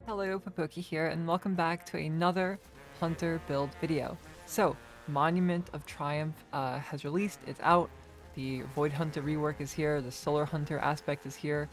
Hello, Papoki here, and welcome back to another Hunter build video. So, Monument of Triumph has released, it's out. The Void Hunter rework is here, the Solar Hunter aspect is here.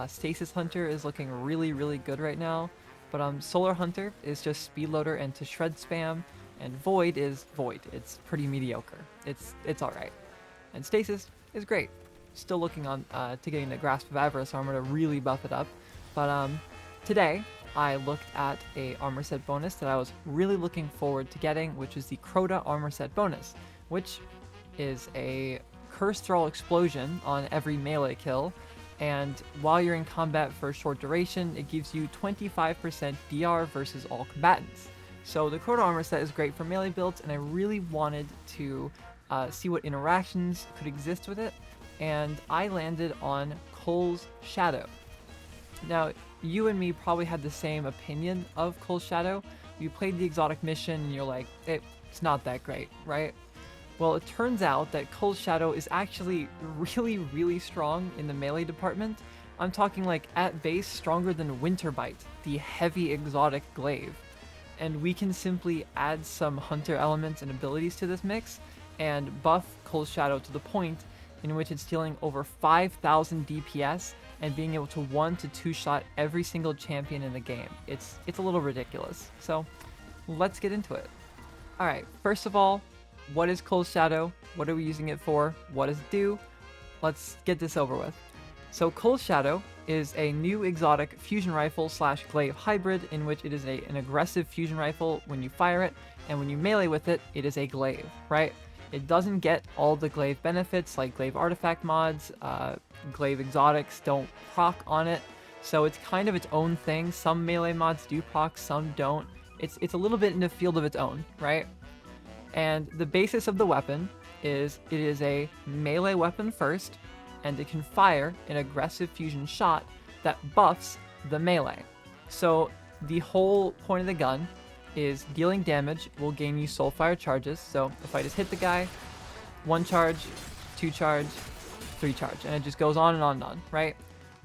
Stasis Hunter is looking really good right now. But Solar Hunter is just speed loader and to shred spam, and Void is Void. It's pretty mediocre. It's alright. And Stasis is great. Still looking on to getting the Grasp of Avarice, so I'm gonna really buff it up. But today, I looked at a armor set bonus that I was really looking forward to getting, which is the Crota armor set bonus, which is a Curse Thrall explosion on every melee kill, and while you're in combat for a short duration, it gives you 25% DR versus all combatants. So the Crota armor set is great for melee builds, and I really wanted to see what interactions could exist with it, and I landed on Cull's Shadow. Now, you and me probably had the same opinion of Cull's Shadow. You played the exotic mission and you're like, it's not that great, right? Well, it turns out that Cull's Shadow is actually really strong in the melee department. I'm talking like at base stronger than Winterbite, the heavy exotic glaive. And we can simply add some hunter elements and abilities to this mix and buff Cull's Shadow to the point in which it's dealing over 5,000 DPS and being able to 1 to 2 shot every single champion in the game. It's a little ridiculous. So let's get into it. Alright, first of all, what is Cull's Shadow? What are we using it for? What does it do? Let's get this over with. So Cull's Shadow is a new exotic fusion rifle / glaive hybrid in which it is an aggressive fusion rifle when you fire it, and when you melee with it, it is a glaive, right? It doesn't get all the glaive benefits like glaive artifact mods, glaive exotics don't proc on it, so it's kind of its own thing. Some melee mods do proc, some don't. It's a little bit in a field of its own, right? And the basis of the weapon is it is a melee weapon first, and it can fire an aggressive fusion shot that buffs the melee. So the whole point of the gun is dealing damage will gain you soulfire charges. So if I just hit the guy, 1 charge, 2 charge, 3 charge, and it just goes on and on, right?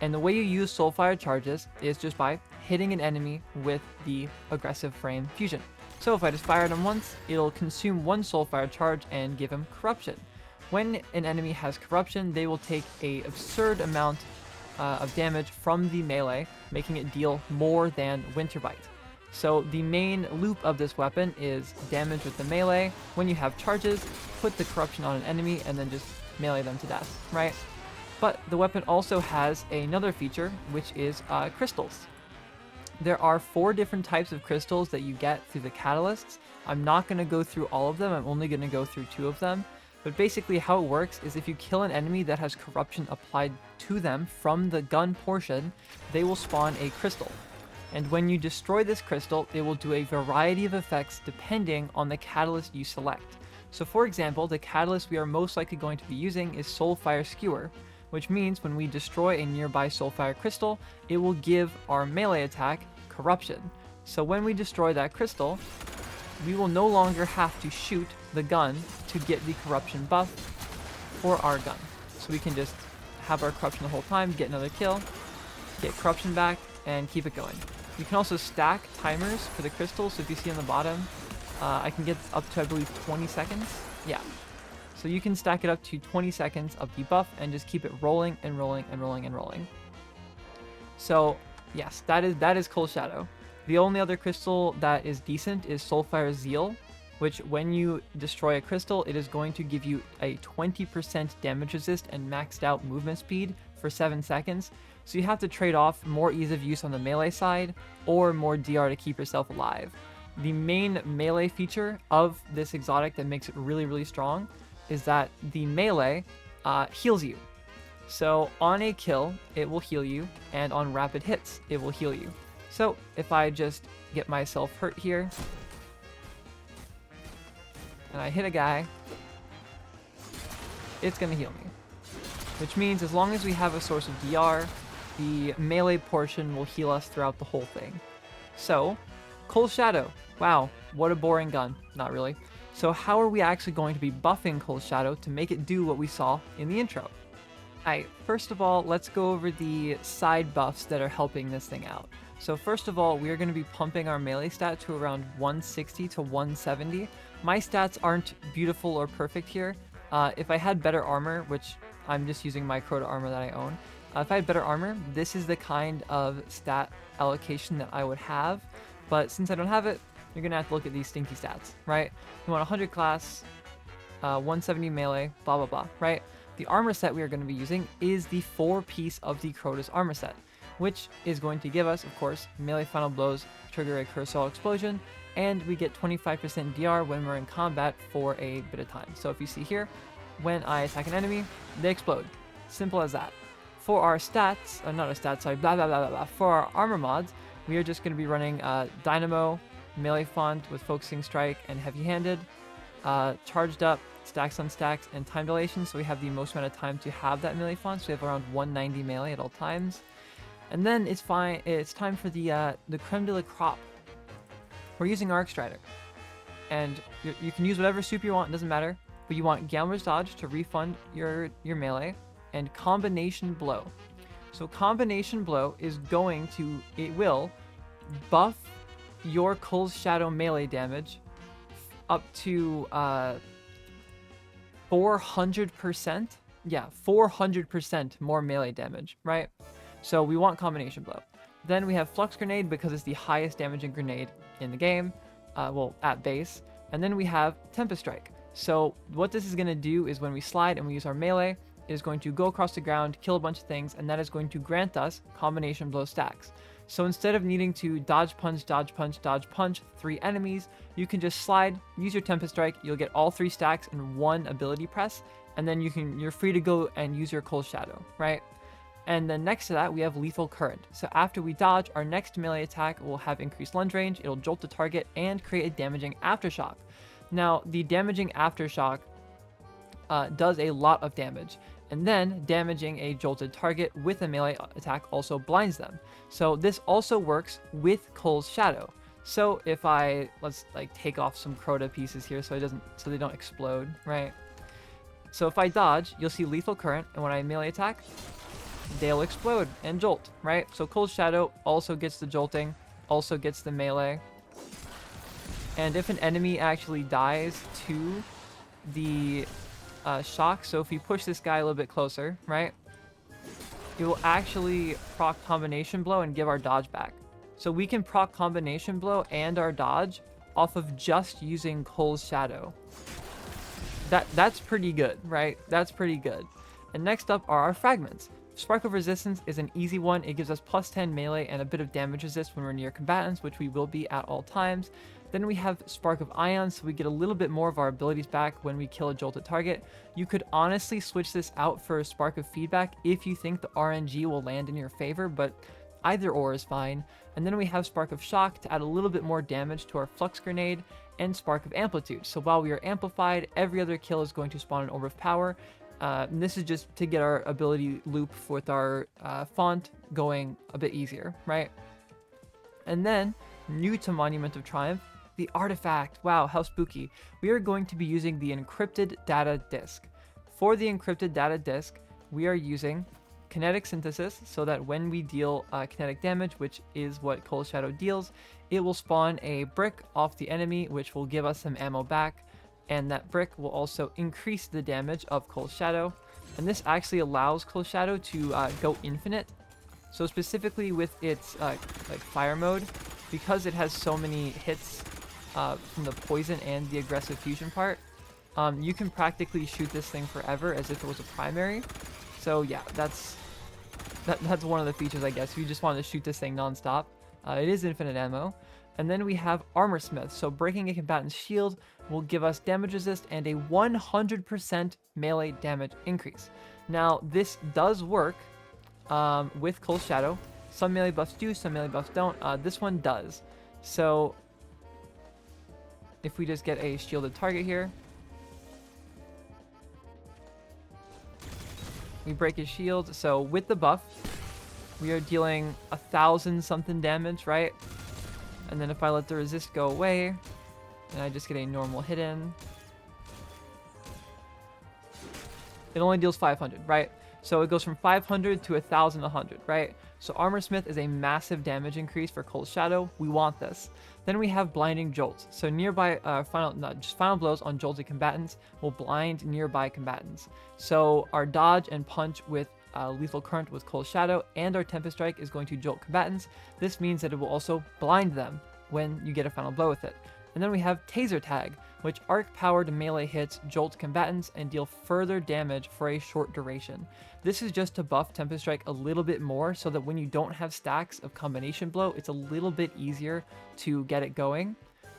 And the way you use soulfire charges is just by hitting an enemy with the aggressive frame fusion. So if I just fire at him once, it'll consume 1 soulfire charge and give him corruption. When an enemy has corruption, they will take a absurd amount of damage from the melee, making it deal more than Winterbite. So the main loop of this weapon is damage with the melee. When you have charges, put the corruption on an enemy and then just melee them to death, right? But the weapon also has another feature, which is crystals. There are 4 different types of crystals that you get through the catalysts. I'm not going to go through all of them, I'm only going to go through 2 of them. But basically how it works is if you kill an enemy that has corruption applied to them from the gun portion, they will spawn a crystal. And when you destroy this crystal, it will do a variety of effects depending on the catalyst you select. So for example, the catalyst we are most likely going to be using is Soulfire Skewer, which means when we destroy a nearby Soulfire crystal, it will give our melee attack corruption. So when we destroy that crystal, we will no longer have to shoot the gun to get the corruption buff for our gun. So we can just have our corruption the whole time, get another kill, get corruption back, and keep it going. You can also stack timers for the crystals, so if you see on the bottom, I can get up to, I believe, 20 seconds. Yeah. So you can stack it up to 20 seconds of debuff and just keep it rolling and rolling and rolling and rolling. So, yes, that is Cull's Shadow. The only other crystal that is decent is Soulfire Zeal, which when you destroy a crystal, it is going to give you a 20% damage resist and maxed out movement speed for 7 seconds. So you have to trade off more ease of use on the melee side or more DR to keep yourself alive. The main melee feature of this exotic that makes it really strong is that the melee heals you. So on a kill, it will heal you, and on rapid hits, it will heal you. So if I just get myself hurt here, and I hit a guy, it's gonna heal me. Which means as long as we have a source of DR, the melee portion will heal us throughout the whole thing. So, Cull's Shadow. Wow, what a boring gun. Not really. So how are we actually going to be buffing Cull's Shadow to make it do what we saw in the intro? Alright, first of all, let's go over the side buffs that are helping this thing out. So first of all, we are going to be pumping our melee stat to around 160 to 170. My stats aren't beautiful or perfect here. If I had better armor, which I'm just using my Crota armor that I own, if I had better armor, this is the kind of stat allocation that I would have. But since I don't have it, you're going to have to look at these stinky stats, right? You want 100 class, 170 melee, blah, blah, blah, right? The armor set we are going to be using is the 4-piece of the Crota's armor set, which is going to give us, of course, melee final blows, trigger a cursor explosion, and we get 25% DR when we're in combat for a bit of time. So if you see here, when I attack an enemy, they explode. Simple as that. For our stats, not our stats, sorry, blah, blah, blah, blah, blah. For our armor mods, we are just going to be running Dynamo, melee font with focusing strike and heavy-handed, charged up, stacks on stacks, and time dilation, so we have the most amount of time to have that melee font, so we have around 190 melee at all times. And then it's time for the creme de la crop. We're using Arc Strider, and you can use whatever soup you want, it doesn't matter, but you want Gambler's Dodge to refund your melee, and Combination Blow. So Combination Blow it will buff your Cull's Shadow melee damage up to 400%. Yeah, 400% more melee damage, right? So we want Combination Blow. Then we have Flux Grenade because it's the highest damaging grenade in the game, well, at base. And then we have Tempest Strike. So what this is going to do is when we slide and we use our melee, it is going to go across the ground, kill a bunch of things, and that is going to grant us Combination Blow stacks. So instead of needing to dodge punch, dodge punch, dodge punch 3 enemies, you can just slide, use your Tempest Strike, you'll get all 3 stacks in one ability press, and then you're free to go and use your Cull's Shadow, right? And then next to that, we have Lethal Current. So after we dodge, our next melee attack will have increased lunge range, it'll jolt the target, and create a damaging aftershock. Now, the damaging aftershock does a lot of damage, and then damaging a jolted target with a melee attack also blinds them. So this also works with Cull's Shadow. So if let's take off some Crota pieces here so they don't explode, right? So if I dodge, you'll see Lethal Current, and when I melee attack, they'll explode and jolt, right? So Cull's Shadow also gets the jolting, also gets the melee. And if an enemy actually dies to the shock, so if we push this guy a little bit closer, right, it will actually proc Combination Blow and give our dodge back. So we can proc Combination Blow and our dodge off of just using Cull's Shadow. That's pretty good, right? That's pretty good. And next up are our fragments. Spark of Resistance is an easy one. It gives us plus 10 melee and a bit of damage resist when we're near combatants, which we will be at all times. Then we have Spark of Ion, so we get a little bit more of our abilities back when we kill a jolted target. You could honestly switch this out for a Spark of Feedback if you think the RNG will land in your favor, but either or is fine. And then we have Spark of Shock to add a little bit more damage to our Flux Grenade, and Spark of Amplitude. So while we are amplified, every other kill is going to spawn an Orb of Power. And this is just to get our ability loop with our font going a bit easier, right? And then, new to Monument of Triumph, the artifact. Wow, how spooky. We are going to be using the encrypted data disk. For the encrypted data disk, we are using kinetic synthesis so that when we deal kinetic damage, which is what Cull's Shadow deals, it will spawn a brick off the enemy, which will give us some ammo back. And that brick will also increase the damage of Cull's Shadow. And this actually allows Cull's Shadow to go infinite. So specifically with its fire mode, because it has so many hits from the poison and the aggressive fusion part, you can practically shoot this thing forever as if it was a primary. So yeah, that's one of the features, I guess. If you just want to shoot this thing non-stop, it is infinite ammo. And then we have Armor Smith. So breaking a combatant's shield will give us damage resist and a 100% melee damage increase. Now, this does work with Cull's Shadow. Some melee buffs do, some melee buffs don't. This one does. So if we just get a shielded target here, we break his shield. So with the buff, we are dealing 1,000 something damage, right? And then if I let the resist go away, and I just get a normal hit in, it only deals 500, right? So it goes from 500 to 1,100, right? So Armor Smith is a massive damage increase for Cull's Shadow. We want this. Then we have Blinding Jolts. So nearby final blows on jolted combatants will blind nearby combatants. So our dodge and punch with Lethal Current with Cull's Shadow and our Tempest Strike is going to jolt combatants. This means that it will also blind them when you get a final blow with it. And then we have Taser Tag, which arc-powered melee hits jolt combatants and deal further damage for a short duration. This is just to buff Tempest Strike a little bit more so that when you don't have stacks of combination blow, it's a little bit easier to get it going.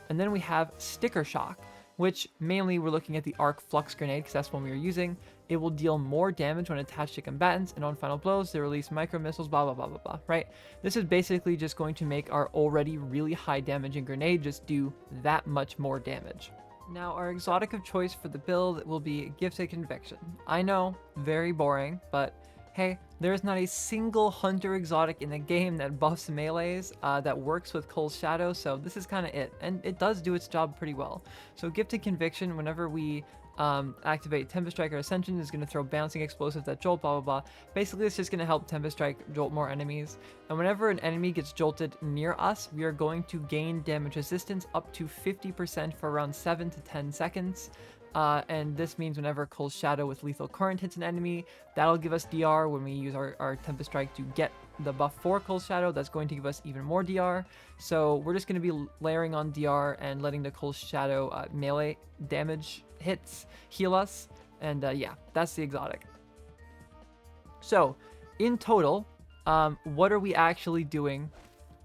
And then we have Sticker Shock, which mainly we're looking at the Arc Flux Grenade because that's one we were using. It will deal more damage when attached to combatants, and on final blows, they release micro missiles, blah, blah, blah, blah, blah, right? This is basically just going to make our already really high damaging grenade just do that much more damage. Now, our exotic of choice for the build will be Gifted Conviction. I know, very boring, but hey, there is not a single hunter exotic in the game that buffs melees that works with Cull's Shadow, so this is kind of it, and it does do its job pretty well. So Gifted Conviction, whenever we activate Tempest Strike or Ascension, is going to throw bouncing explosives that jolt, blah, blah, blah. Basically, it's just going to help Tempest Strike jolt more enemies. And whenever an enemy gets jolted near us, we are going to gain damage resistance up to 50% for around 7 to 10 seconds. And this means whenever Cull's Shadow with Lethal Current hits an enemy, that'll give us DR when we use our Tempest Strike to get the buff for Cull's Shadow. That's going to give us even more DR. So we're just going to be layering on DR and letting the Cull's Shadow melee damage hits heal us. And yeah, that's the exotic. So in total, what are we actually doing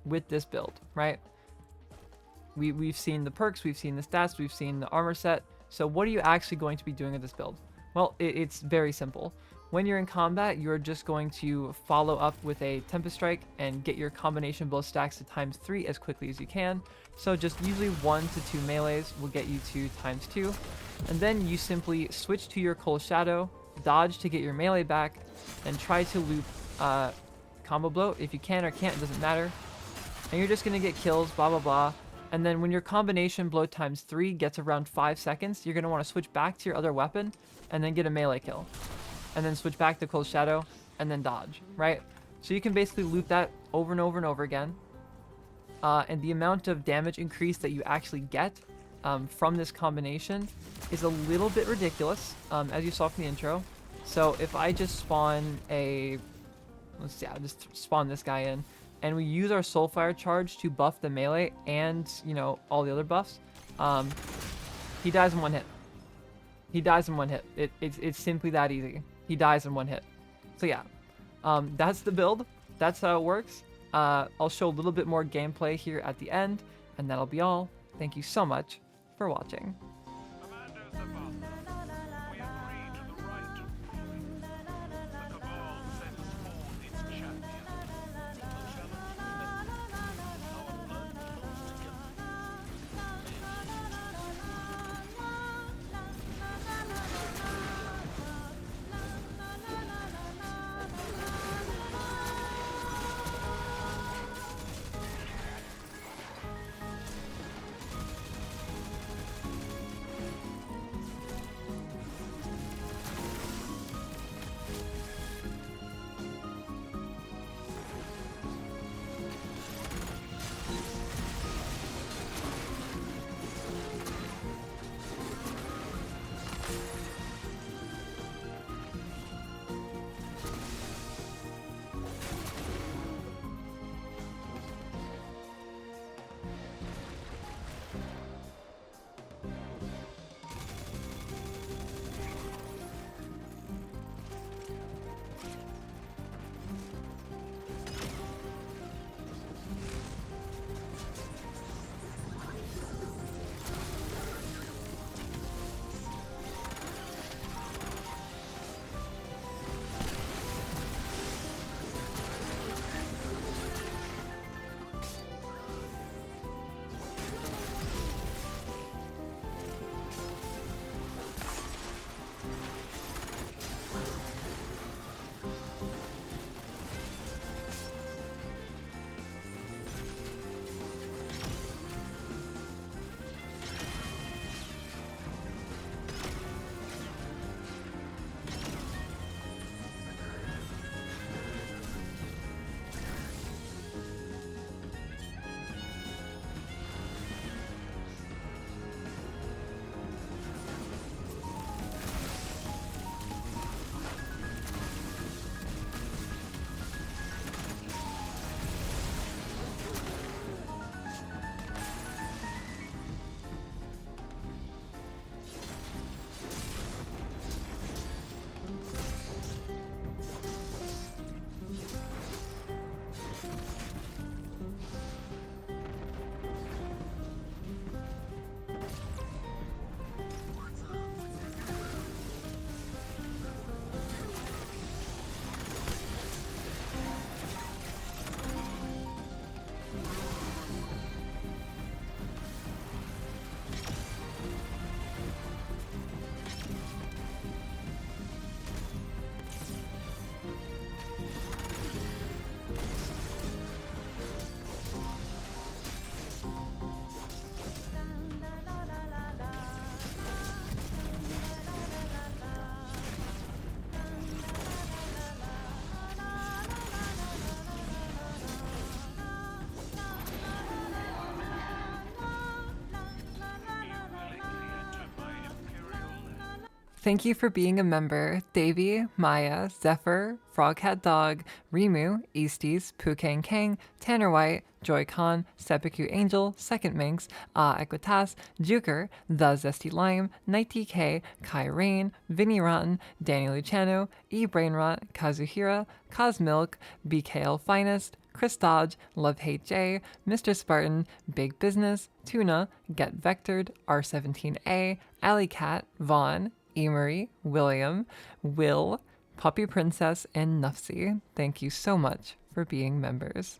with this build, right? We've seen the perks, we've seen the stats, we've seen the armor set. So what are you actually going to be doing with this build? Well, it's very simple. When you're in combat, you're just going to follow up with a Tempest Strike and get your combination blow stacks to ×3 as quickly as you can. So just usually 1 to 2 melees will get you to ×2. And then you simply switch to your Cull's Shadow, dodge to get your melee back, and try to loop combo blow. If you can or can't, it doesn't matter. And you're just going to get kills, blah, blah, blah. And then when your combination blow ×3 gets around 5 seconds, you're going to want to switch back to your other weapon and then get a melee kill. And then switch back to Cull's Shadow and then dodge, right? So you can basically loop that over and over and over again. And the amount of damage increase that you actually get from this combination is a little bit ridiculous, as you saw from the intro. So if I just spawn let's see, I'll just spawn this guy in, and we use our Soulfire charge to buff the melee and, you know, all the other buffs, he dies in one hit. He dies in one hit. It's simply that easy. He dies in one hit. So yeah, that's the build. That's how it works. I'll show a little bit more gameplay here at the end, and that'll be all. Thank you so much for watching. Thank you for being a member, Davy, Maya, Zephyr, Froghat Dog, Rimu, Easties, Pukang Kang, Tanner White, Joy Khan, Seppuku Angel, Second Minx, Equitas, Juker, The Zesty Lime, Night DK, Kai Rain, Vinny Rotten, Danny Luciano, E Brainrot, Kazuhira, Cosmilk, BKL Finest, Chris Dodge, Love Hate J, Mr. Spartan, Big Business, Tuna, Get Vectored, R17A, Alley Cat, Vaughn, Emery, William, Will, Puppy Princess, and Nufsy. Thank you so much for being members.